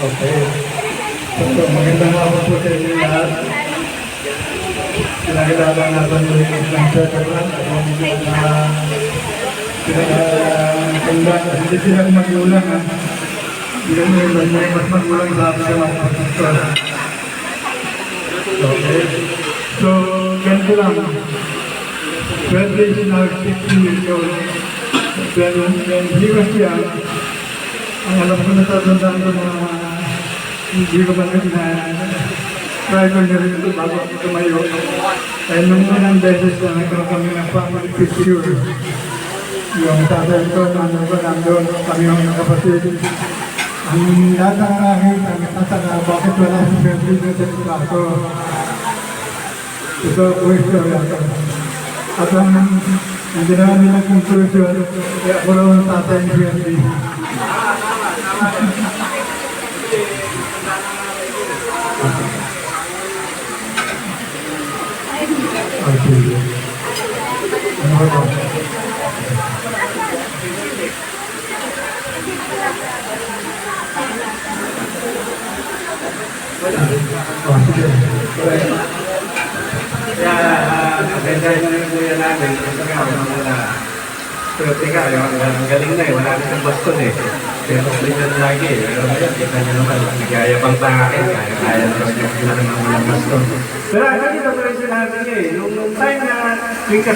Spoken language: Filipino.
Okay. So, magandang hapon po sa inyo lahat. Pinakilala natin ulit ng Setapan at yung pinakatanda. Hindi sila magulang. Hindi may mas magulang sa akin sa mga pastor. Okay. So, ganito lang. 20 is now 16 years old. When he was young, ang alam ko natatandaan ko na hindi ko ba try ko niya rin ito bago ako tumayo. Kaya nung unang beses na nagkaroon kami ng family picture, yung tatay ko, nandun, kami yung kapatid. Ang lahat ng aking nagtataka, bakit wala si Freddy na sa plato? Ito po istorya ko. At ang ginawa nilang conclusion, kaya ako raw ang tatay ni Freddy. Okay. Ano ba? Oh, sige. Kaya, maganda yung kuya namin. Ito nga, mga swerte ka. Ang galing na eh. Wala rin ang baston eh. Pero ganyan lagi eh. Pero ngayon, kita nyo naman. Nagaya pang sa akin. Kaya naman yung sila ng mga baston. Pero ano yung operation natin eh. Nung time na